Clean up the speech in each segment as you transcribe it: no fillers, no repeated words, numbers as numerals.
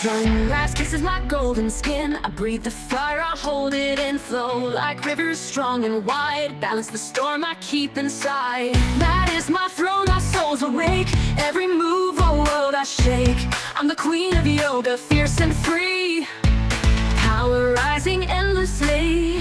Sunrise kisses my golden skin. I breathe the fire, I hold it in flow. Like rivers strong and wide, balance the storm I keep inside. That is my throne, my soul's awake. Every move, a world I shake. I'm the queen of yoga, fierce and free. Power rising endlessly.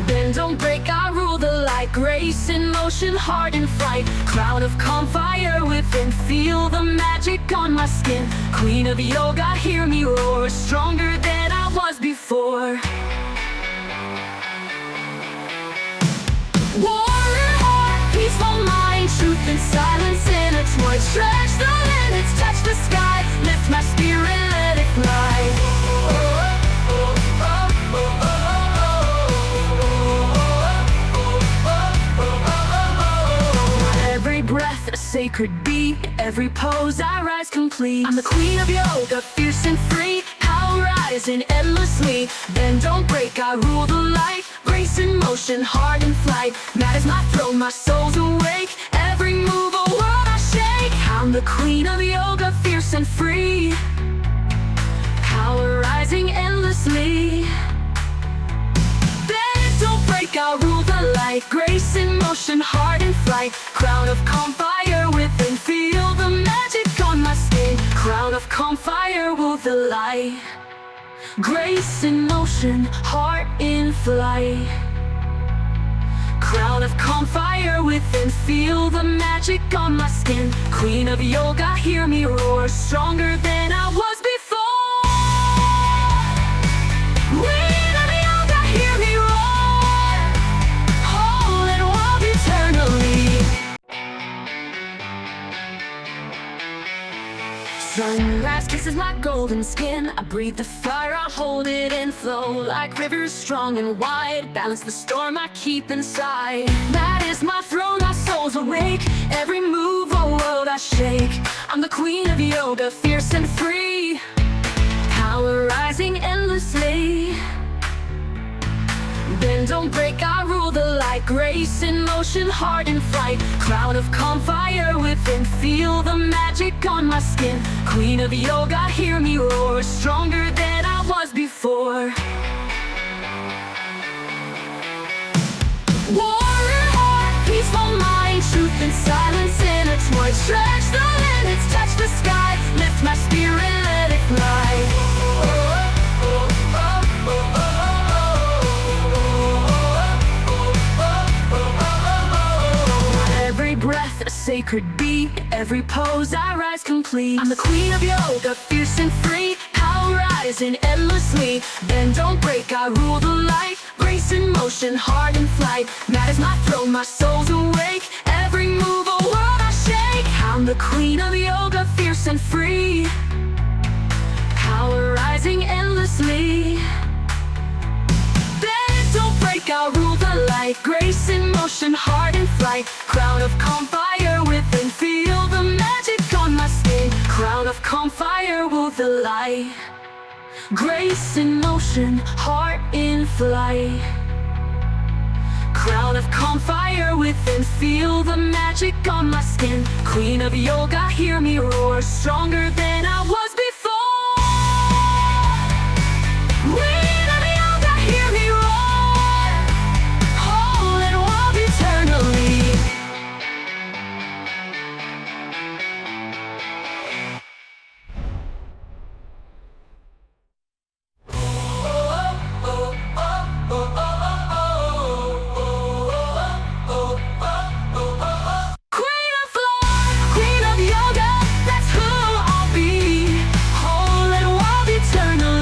Bend, don't break, I rule the light. Grace in motion, heart in flight. Crown of calm, fire within. Feel the magic on my skin. Queen of yoga, hear me roar. Stronger than I was before. Warrior heart, peaceful mind. Truth and silence intertwined. Stretch the limits, touch the sky. Lift my spirit, let it fly. Breath, a sacred beat. Every pose I rise complete. I'm the queen of yoga, fierce and free. Power rising endlessly. Bend, don't break, I rule the light. Grace in motion, heart in flight. That is my throne, my soul's awake. Every move, a world I shake. I'm the queen of yoga, fierce and free. Power rising endlessly. Don't break, I'll rule the light. Grace in motion, heart in flight. Crown of calm, fire within. Feel the magic on my skin. Crown of calm, fire, rule the light. Grace in motion, heart in flight. Crown of calm, fire within. Feel the magic on my skin. Queen of yoga, hear me roar. Stronger than I was before. Sunrise kisses my golden skin. I breathe the fire, I hold it in flow. Like rivers strong and wide, balance the storm I keep inside. That is my throne, my soul's awake. Every move, a world I shake. I'm the queen of yoga, fierce and free. Power rising endlessly. Bend, don't break, I rule the light. Grace in motion, heart in flight. Crown of calm, fire within. Feel the magic on my skin. Queen of yoga, hear me roar. Stronger than I was before. Warrior heart, peaceful mind. Truth and silence intertwined. Stretch the limits, touch the sky. Lift my spirit, let it fly. Breath, a sacred beat. Every pose I rise complete. I'm the queen of yoga, fierce and free. Power rising endlessly. Bend, don't break, I rule the light. Grace in motion, heart in flight. That is my throne, my soul's awake. Every move, a world I shake. I'm the queen of yoga, fierce and free. Power rising endlessly. Don't break, I'll rule the light. Grace in motion, heart in flight. Crown of calm, fire within. Feel the magic on my skin. Crown of calm, fire, rule the light. Grace in motion, heart in flight. Crown of calm, fire within. Feel the magic on my skin. Queen of yoga, hear me roar. Stronger than I was